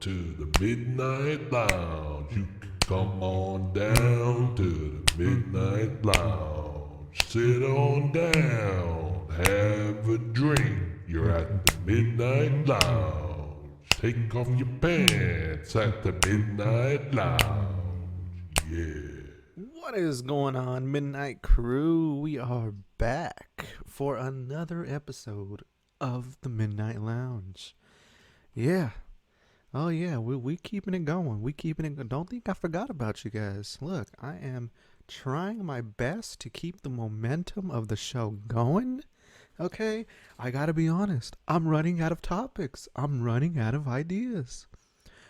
to the Midnight Lounge. You can come on down to the Midnight Lounge. Sit on down, have a drink. You're at the Midnight Lounge. Take off your pants at the Midnight Lounge. Yeah. What is going on, Midnight Crew? We are back for another episode of the Midnight Lounge. Yeah. Oh yeah, we keeping it going. We keeping it going. Don't think I forgot about you guys. Look, I am trying my best to keep the momentum of the show going. Okay? I gotta be honest. I'm running out of topics. I'm running out of ideas.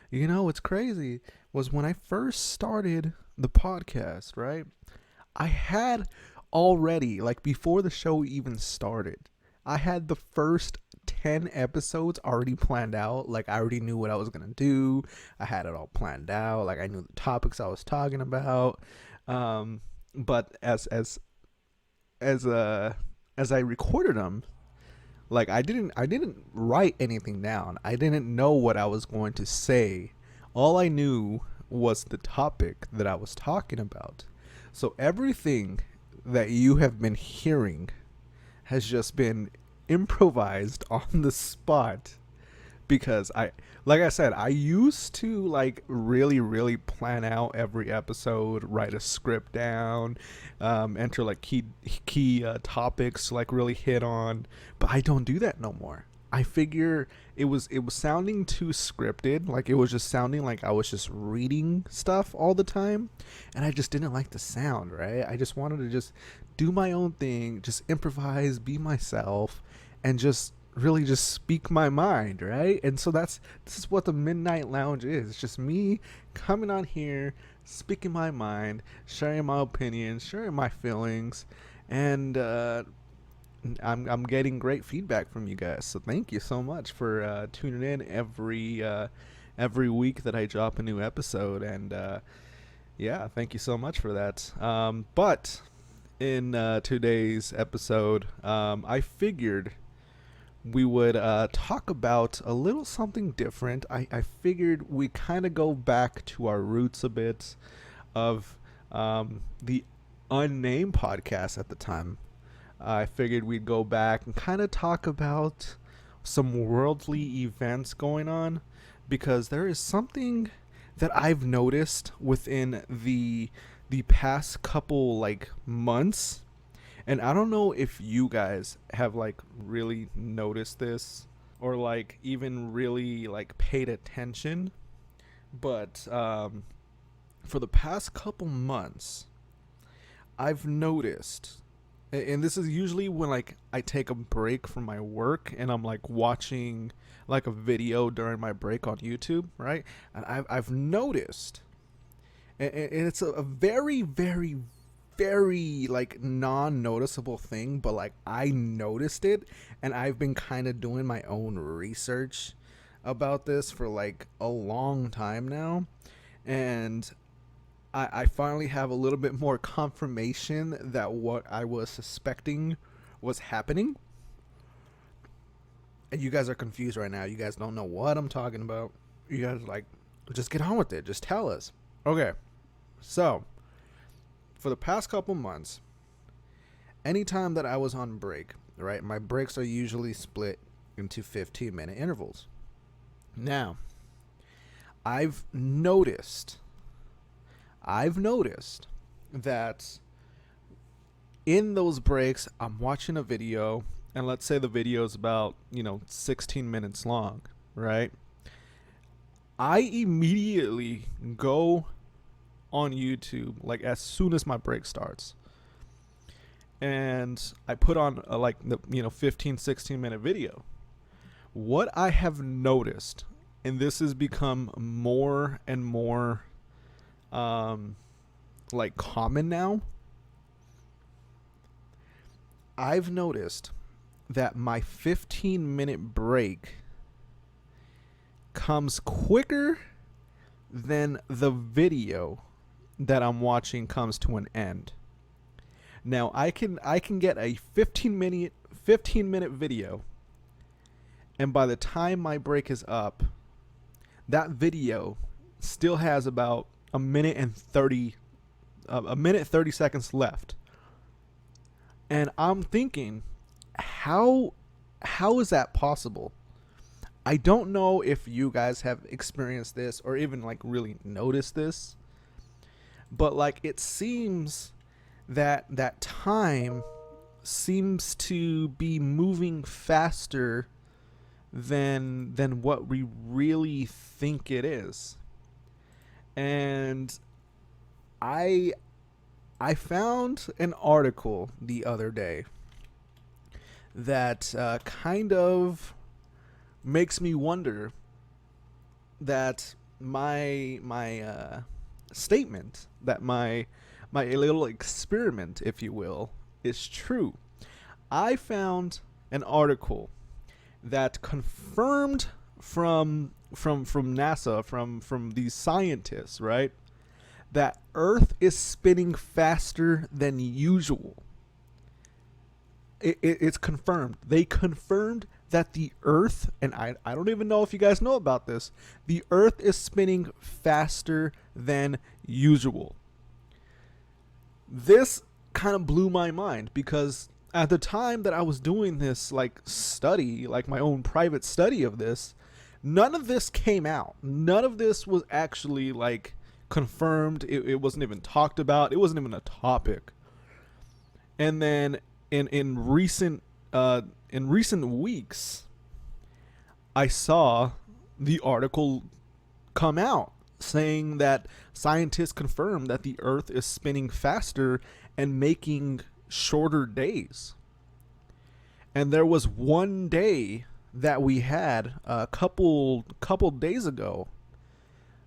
You know, what's crazy was when I first started the podcast, right? I had already, like before the show even started, I had the first 10 episodes already planned out. Like I already knew what I was going to do. I had it all planned out. Like I knew the topics I was talking about. But as I recorded them, like I didn't write anything down. I didn't know what I was going to say. All I knew was the topic that I was talking about. So everything that you have been hearing has just been improvised on the spot, because like I said, I used to like really plan out every episode, write a script down, enter like key topics, like really hit on, but I don't do that no more. I figure it was sounding too scripted, like it was just sounding like I was just reading stuff all the time, and I just didn't like the sound, right? I just wanted to just do my own thing, just improvise, be myself, and just really just speak my mind, right? And so this is what the Midnight Lounge is. It's just me coming on here, speaking my mind, sharing my opinions, sharing my feelings, and I'm getting great feedback from you guys. So thank you so much for tuning in every week that I drop a new episode, and yeah, thank you so much for that. But in today's episode, I figured we would talk about a little something different. I figured we kind of go back to our roots a bit of the unnamed podcast at the time. I figured we'd go back and kind of talk about some worldly events going on, because there is something that I've noticed within the past couple like months. And I don't know if you guys have like really noticed this, or like even really like paid attention, but for the past couple months, I've noticed, and this is usually when like I take a break from my work and I'm like watching like a video during my break on YouTube, right? And I've noticed, and it's a very like non-noticeable thing, but like I noticed it, and I've been kind of doing my own research about this for like a long time now, and I finally have a little bit more confirmation that what I was suspecting was happening. And you guys are confused right now. You guys don't know what I'm talking about. You guys are like, just get on with it. Just tell us. Okay. So, for the past couple months, anytime that I was on break, right, my breaks are usually split into 15-minute intervals. Now, I've noticed that in those breaks, I'm watching a video, and let's say the video is about, 16 minutes long, right? I immediately go on YouTube, like as soon as my break starts, and I put on like the 15-16 minute video. What I have noticed, and this has become more and more like common now, I've noticed that my 15-minute break comes quicker than the video that I'm watching comes to an end. Now I can get a 15-minute video, and by the time my break is up, that video still has about a minute 30 seconds left. And I'm thinking, how is that possible? I don't know if you guys have experienced this or even like really noticed this, but like it seems that time seems to be moving faster than what we really think it is. And I found an article the other day that kind of makes me wonder that my statement, that my little experiment, if you will, is true. I found an article that confirmed from NASA, from these scientists, right, that Earth is spinning faster than usual. It's confirmed. They confirmed that the Earth, and I don't even know if you guys know about this, the Earth is spinning faster than usual. This kind of blew my mind because at the time that I was doing this like study, like my own private study of this, none of this came out. None of this was actually like confirmed. It wasn't even talked about. It wasn't even a topic. And then in recent weeks, I saw the article come out saying that scientists confirmed that the Earth is spinning faster and making shorter days. And there was one day that we had a couple days ago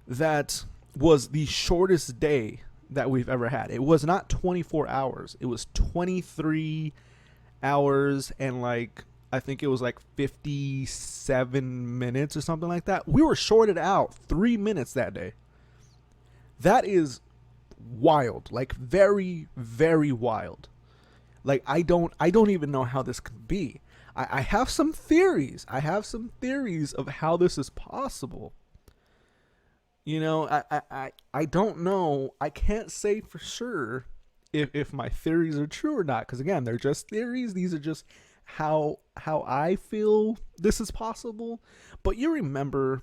that was the shortest day that we've ever had. It was not 24 hours. It was 23 hours and like I think it was like 57 minutes or something like that. We were shorted out 3 minutes that day. That is wild. Like very, very wild. Like I don't even know how this could be. I have some theories. I have some theories of how this is possible. You know, I don't know. I can't say for sure if my theories are true or not. Because again, they're just theories. These are just how I feel this is possible. But you remember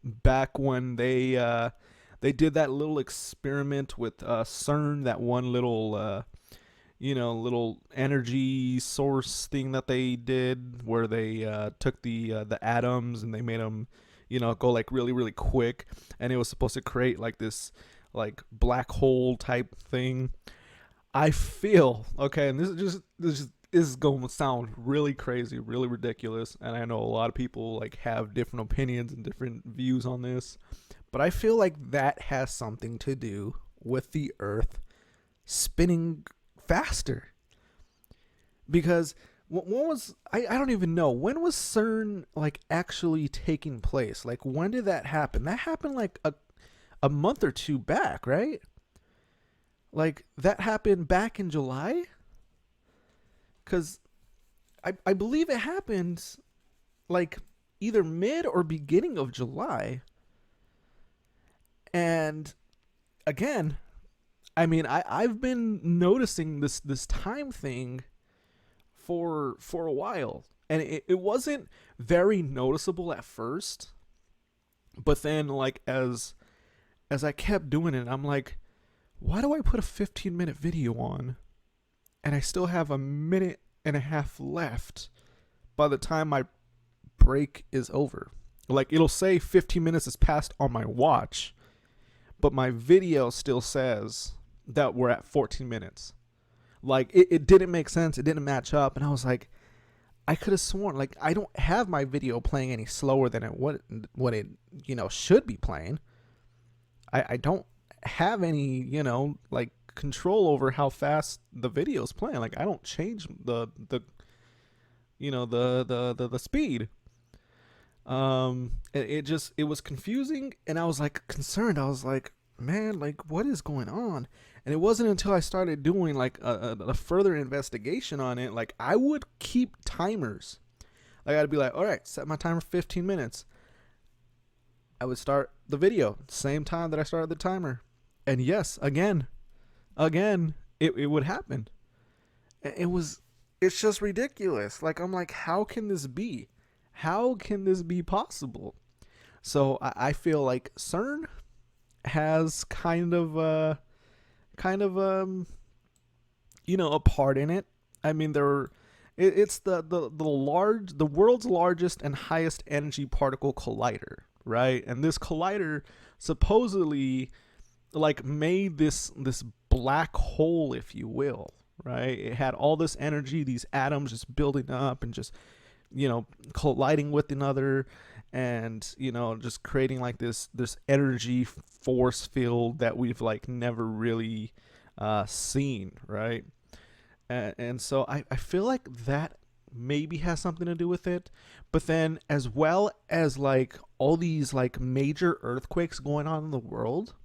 back when they did that little experiment with CERN, that one little little energy source thing that they did, where they took the atoms and they made them go like really, really quick, and it was supposed to create like this like black hole type thing. I feel, okay, and this is going to sound really crazy, really ridiculous, and I know a lot of people like have different opinions and different views on this, but I feel like that has something to do with the Earth spinning faster. Because what was I don't even know, when was CERN like actually taking place? Like when did that happen? That happened like a month or two back, right? Like that happened back in July? Because I believe it happened like either mid or beginning of July. And again, I mean, I've been noticing this time thing for a while, and it wasn't very noticeable at first, but then like as I kept doing it, I'm like, why do I put a 15-minute video on and I still have a minute and a half left by the time my break is over? Like it'll say 15 minutes has passed on my watch, but my video still says that we're at 14 minutes. Like it didn't make sense. It didn't match up. And I was like, I could have sworn, like I don't have my video playing any slower than what it should be playing. I don't have any like control over how fast the video's playing. Like I don't change the speed. It was confusing, and I was like concerned. I was like, man, like what is going on? And it wasn't until I started doing like a further investigation on it. Like I would keep timers. Like I'd be like, all right, set my timer for 15 minutes. I would start the video same time that I started the timer, and yes, again, it would happen. It's just ridiculous. Like, I'm like, how can this be? How can this be possible? So I feel like CERN has kind of a part in it. I mean, it's the world's largest and highest energy particle collider, right? And this collider supposedly like made this black hole, if you will, right? It had all this energy, these atoms just building up and just colliding with another, and just creating like this energy force field that we've like never really seen, right? And so I feel like that maybe has something to do with it. But then, as well as like all these like major earthquakes going on in the world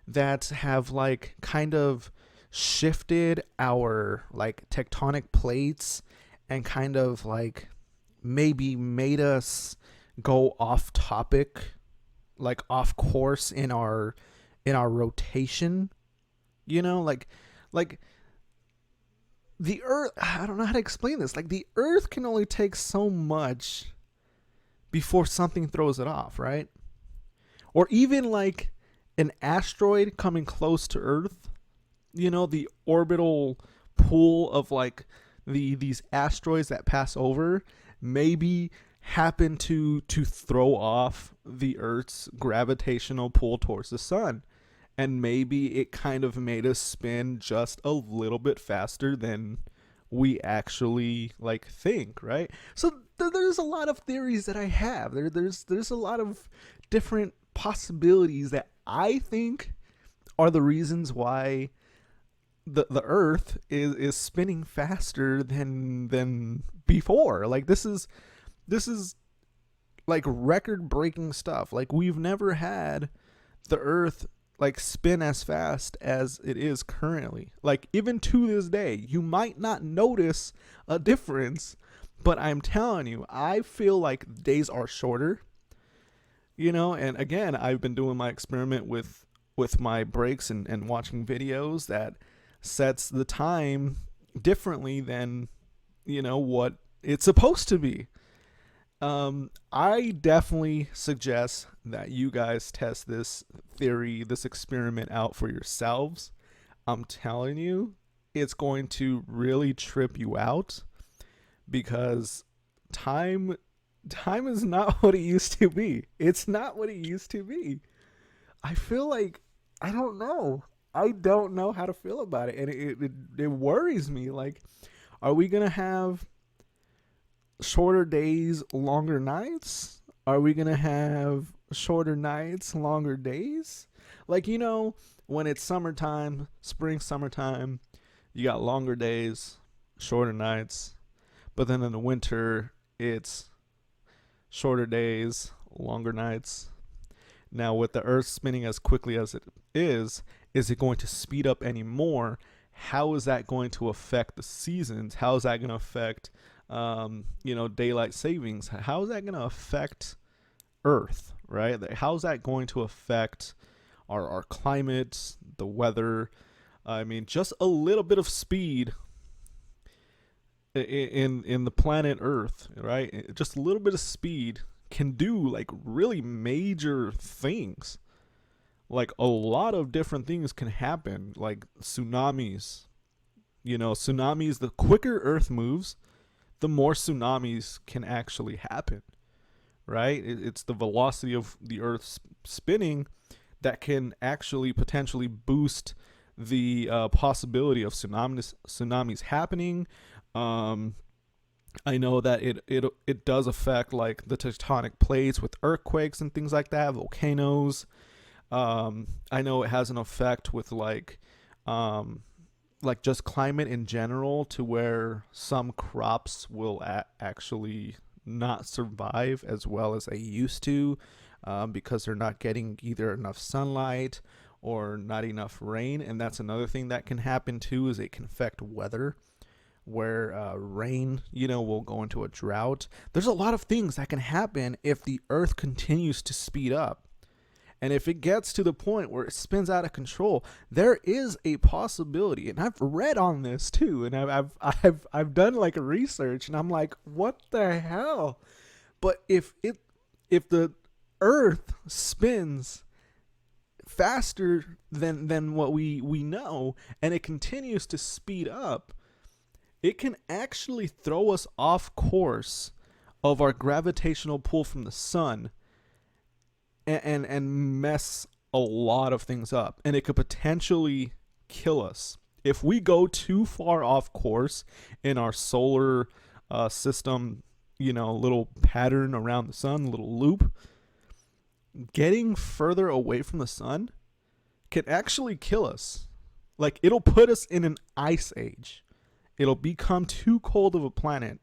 that have like kind of shifted our like tectonic plates and kind of like maybe made us go off topic, like off course in our rotation, like the earth, I don't know how to explain this. Like, the earth can only take so much before something throws it off, right? Or even like an asteroid coming close to earth, the orbital pull of like these asteroids that pass over maybe happen to throw off the earth's gravitational pull towards the sun, and maybe it kind of made us spin just a little bit faster than we actually like think, right? So there's a lot of theories that I have. There's a lot of different possibilities that I think are the reasons why the earth is spinning faster than before. Like, this is like record breaking stuff. Like, we've never had the earth like spin as fast as it is currently. Like, even to this day, you might not notice a difference, but I'm telling you, I feel like days are shorter, and again, I've been doing my experiment with my breaks and watching videos that sets the time differently than what it's supposed to be. I definitely suggest that you guys test this theory, this experiment out for yourselves. I'm telling you, it's going to really trip you out, because time is not what it used to be. It's not what it used to be. I feel like I don't know how to feel about it, and it worries me. Like, are we gonna have shorter days, longer nights? Are we gonna have shorter nights, longer days? Like, when it's summertime, summertime, you got longer days, shorter nights. But then in the winter, it's shorter days, longer nights. Now, with the earth spinning as quickly as it is it going to speed up any more? How is that going to affect the seasons? How is that going to affect daylight savings? How is that going to affect Earth, right? How is that going to affect our climate, the weather? I mean, just a little bit of speed in the planet Earth, right? Just a little bit of speed can do like really major things. Like, a lot of different things can happen, like tsunamis. Tsunamis, the quicker Earth moves, the more tsunamis can actually happen, right? It's the velocity of the Earth spinning that can actually potentially boost the possibility of tsunamis happening. I know that it does affect like the tectonic plates with earthquakes and things like that, volcanoes. I know it has an effect with like just climate in general, to where some crops will actually not survive as well as they used to, because they're not getting either enough sunlight or not enough rain. And that's another thing that can happen too, is it can affect weather. where rain, will go into a drought. There's a lot of things that can happen if the Earth continues to speed up. And if it gets to the point where it spins out of control, there is a possibility. And I've read on this too, and I've done like a research, and I'm like, what the hell? But if the Earth spins faster than what we know, and it continues to speed up, it can actually throw us off course of our gravitational pull from the sun, and mess a lot of things up, and it could potentially kill us if we go too far off course in our solar system, little pattern around the sun, little loop. Getting further away from the sun can actually kill us. Like, it'll put us in an ice age. It'll become too cold of a planet.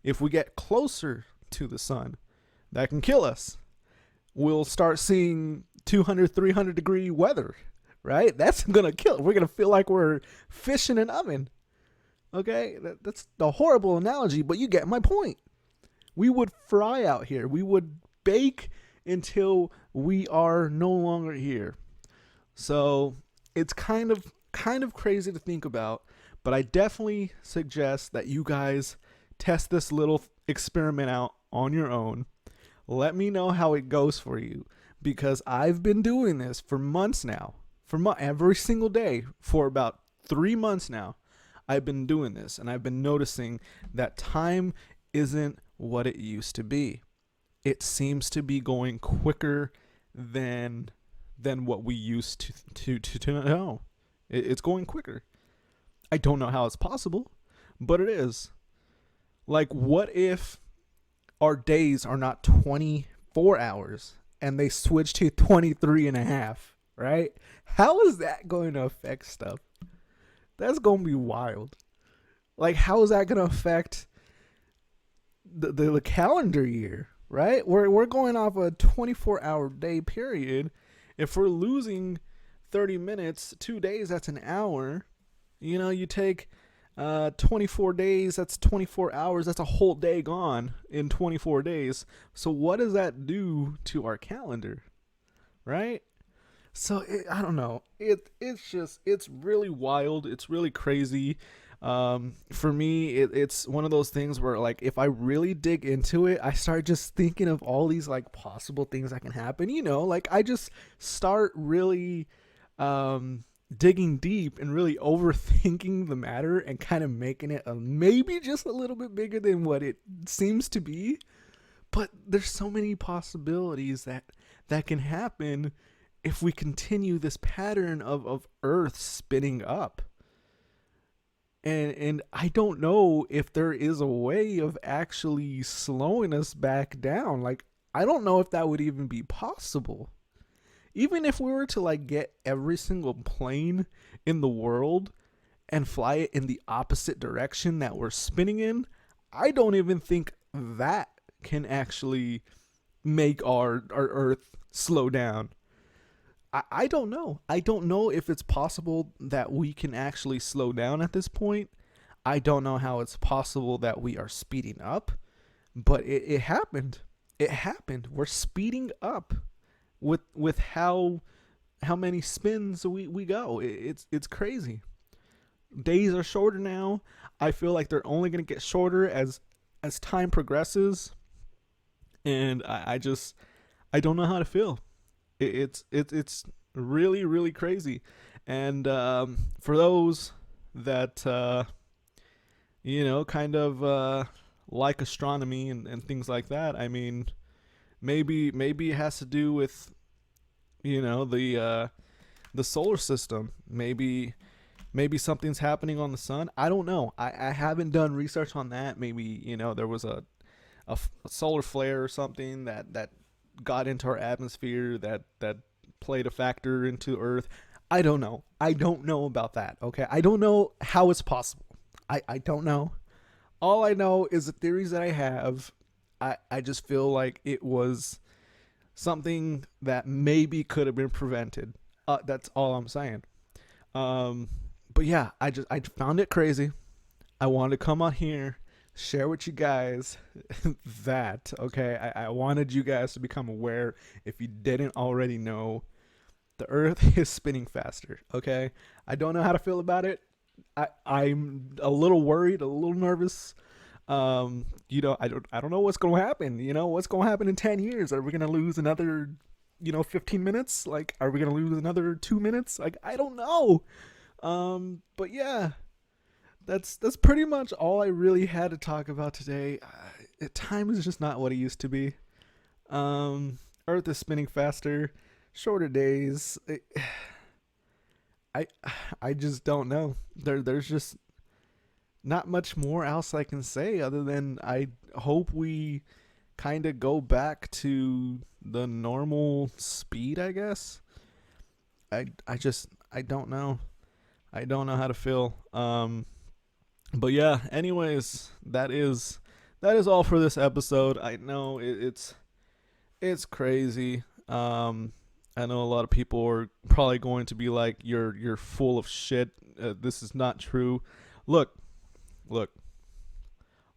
If we get closer to the sun, that can kill us. We'll start seeing 200, 300 degree weather, right? That's going to kill. We're going to feel like we're fish in an oven. Okay? That's the horrible analogy, but you get my point. We would fry out here. We would bake until we are no longer here. So it's kind of crazy to think about, but I definitely suggest that you guys test this little experiment out on your own. Let me know how it goes for you, because I've been doing this for months now, every single day for about 3 months now. I've been doing this, and I've been noticing that time isn't what it used to be. It seems to be going quicker than what we used to know. It's going quicker. I don't know how it's possible, but it is. Like, what if our days are not 24 hours and they switch to 23 and a half, right? How is that going to affect stuff? That's going to be wild. Like, how is that going to affect the calendar year, right? We're going off a 24-hour day period. If we're losing 30 minutes, 2 days, that's an hour. You take 24 days, that's 24 hours, that's a whole day gone in 24 days. So what does that do to our calendar, right? So I don't know. It's really wild. It's really crazy. For me, it's one of those things where, like, if I really dig into it, I start just thinking of all these like possible things that can happen. Like, I just start really digging deep and really overthinking the matter and kind of making it maybe just a little bit bigger than what it seems to be. But there's so many possibilities that can happen if we continue this pattern of Earth spinning up. And I don't know if there is a way of actually slowing us back down. Like, I don't know if that would even be possible. Even if we were to like get every single plane in the world and fly it in the opposite direction that we're spinning in, I don't even think that can actually make our Earth slow down. I don't know. I don't know if it's possible that we can actually slow down at this point. I don't know how it's possible that we are speeding up, but it happened. It happened. We're speeding up with how many spins we go. It's crazy. Days are shorter now. I feel like they're only going to get shorter as time progresses, and I don't know how to feel. It's really, really crazy. And for those that kind of like astronomy and things like that, I mean, maybe it has to do with the solar system. Maybe something's happening on the sun. I don't know. I haven't done research on that. Maybe there was a solar flare or something that got into our atmosphere that played a factor into Earth. I don't know. I don't know about that. Okay, I don't know how it's possible. I don't know. All I know is the theories that I have. I just feel like it was something that maybe could have been prevented. That's all I'm saying. But yeah, I found it crazy. I wanted to come on here, share with you guys that, okay? I wanted you guys to become aware, if you didn't already know, the earth is spinning faster, okay? I don't know how to feel about it. I'm a little worried, a little nervous. I don't know what's going to happen. What's going to happen in 10 years? Are we going to lose another, 15 minutes? Like, are we going to lose another 2 minutes? Like, I don't know. But yeah, that's pretty much all I really had to talk about today. Time is just not what it used to be. Earth is spinning faster, shorter days. I just don't know. There's just not much more else I can say other than I hope we kind of go back to the normal speed, I guess. I don't know. I don't know how to feel. But yeah, anyways, that is all for this episode. I know it's crazy. I know a lot of people are probably going to be like, you're full of shit. This is not true. Look.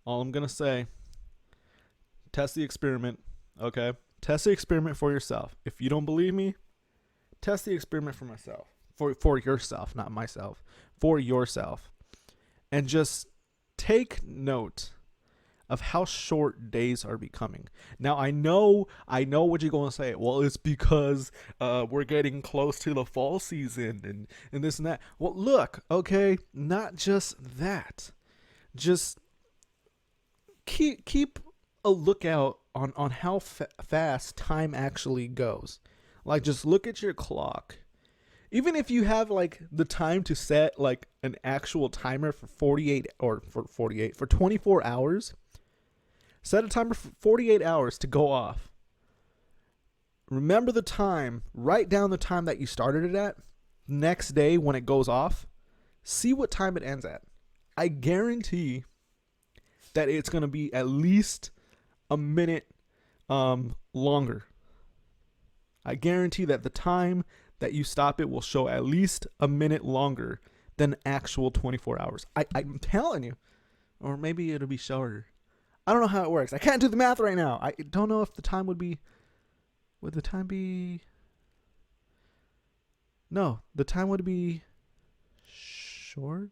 All I'm going to say, test the experiment, okay? Test the experiment for yourself. If you don't believe me, test the experiment for myself. For yourself, not myself. For yourself. And just take note of how short days are becoming. Now, I know what you're going to say. Well, it's because we're getting close to the fall season and this and that. Well, look, okay, not just that. Just keep a lookout on how fast time actually goes. Like, just look at your clock. Even if you have like the time to set like an actual timer for 24 hours, set a timer for 48 hours to go off. Remember the time, write down the time that you started it at. Next day when it goes off, see what time it ends at. I guarantee that it's going to be at least a minute longer. I guarantee that the time that you stop it will show at least a minute longer than actual 24 hours. I'm telling you. Or maybe it'll be shorter. I don't know how it works. I can't do the math right now. I don't know if the time would be... Would the time be... No, the time would be shorter,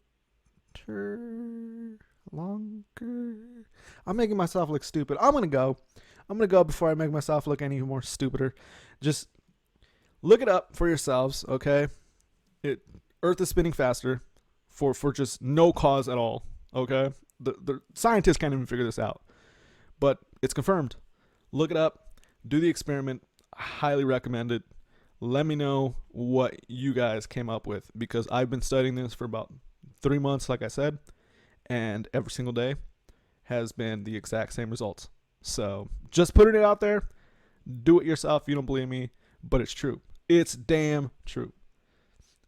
longer. I'm making myself look stupid. I'm going to go before I make myself look any more stupider. Just look it up for yourselves, okay? Earth is spinning faster for just no cause at all, okay? The scientists can't even figure this out. But it's confirmed. Look it up. Do the experiment. I highly recommend it. Let me know what you guys came up with, because I've been studying this for about 3 months, like I said, and every single day has been the exact same results. So just putting it out there. Do it yourself if you don't believe me, but it's true. It's damn true.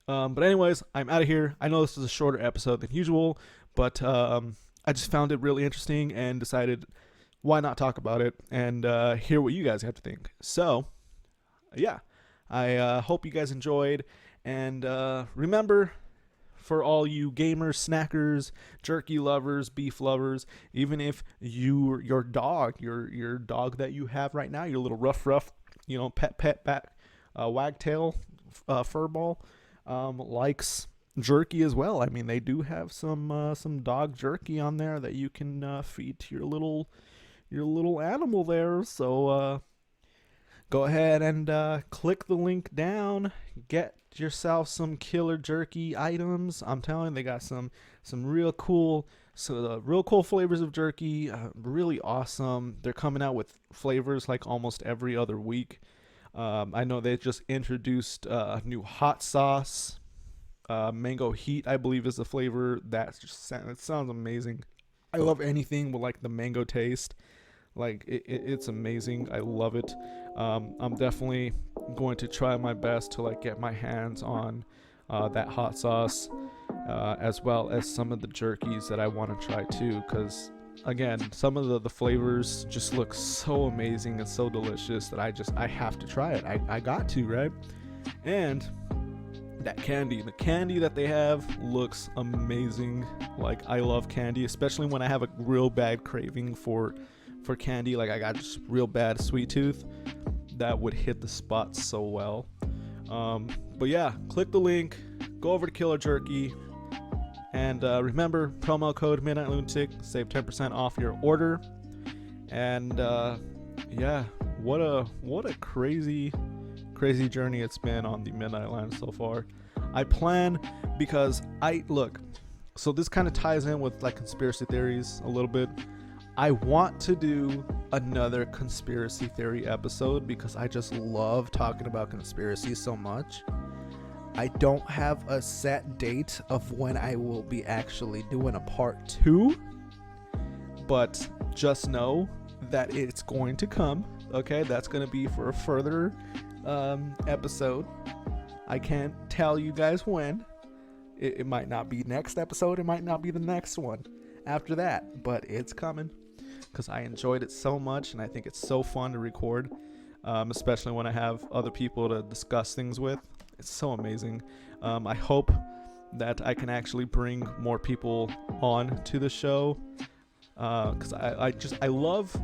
But anyways, I'm out of here. I know this is a shorter episode than usual, but I just found it really interesting and decided why not talk about it and hear what you guys have to think. So, yeah, I hope you guys enjoyed. And remember, for all you gamers, snackers, jerky lovers, beef lovers, even if your dog that you have right now, your little rough, pet back, wagtail, furball, likes jerky as well. I mean, they do have some dog jerky on there that you can feed to your little animal there. So go ahead and click the link down. Get yourself some killer jerky items. I'm telling you, they got some real cool flavors of jerky. Really awesome. They're coming out with flavors like almost every other week. I know they just introduced a new hot sauce. Mango Heat, I believe, is the flavor. It sounds amazing. I love anything with like the mango taste. Like it's amazing. I love it. I'm definitely going to try my best to like get my hands on that hot sauce, as well as some of the jerkies that I want to try too. Because again, some of the flavors just look so amazing and so delicious that I have to try it. I got to, right? And that candy. The candy that they have looks amazing. Like, I love candy, especially when I have a real bad craving for candy. Like, I got just real bad sweet tooth. That would hit the spot so well. But yeah, click the link, go over to Killer Jerky, and remember, promo code Midnight Lunatic, save 10% off your order. And yeah, what a crazy journey it's been on the Midnight Line so far. I plan, because so this kind of ties in with like conspiracy theories a little bit. I want to do another conspiracy theory episode because I just love talking about conspiracy so much. I don't have a set date of when I will be actually doing a part 2, but just know that it's going to come. Okay, that's going to be for a further episode. I can't tell you guys when. It might not be next episode, it might not be the next one after that, but it's coming because I enjoyed it so much and I think it's so fun to record, especially when I have other people to discuss things with. It's so amazing. I hope that I can actually bring more people on to the show, because I love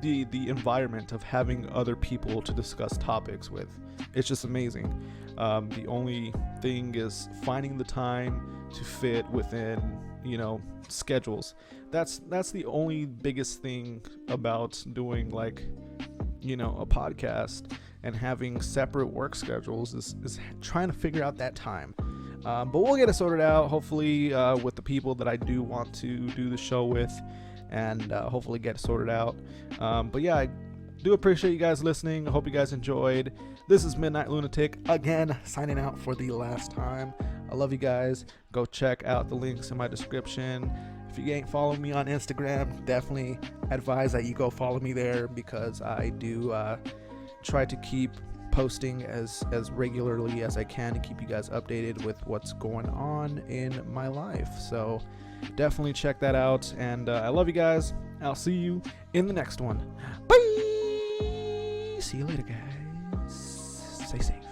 the environment of having other people to discuss topics with. It's just amazing. The only thing is finding the time to fit within, schedules. That's the only biggest thing about doing like, a podcast and having separate work schedules is trying to figure out that time. But we'll get it sorted out, hopefully, with the people that I do want to do the show with, and hopefully get it sorted out. But yeah, I do appreciate you guys listening. I hope you guys enjoyed. This is Midnight Lunatic, again, signing out for the last time. I love you guys. Go check out the links in my description. If you ain't following me on Instagram, definitely advise that you go follow me there, because I do try to keep posting as regularly as I can to keep you guys updated with what's going on in my life. So definitely check that out, and I love you guys. I'll see you in the next one. Bye. See you later, guys. Stay safe.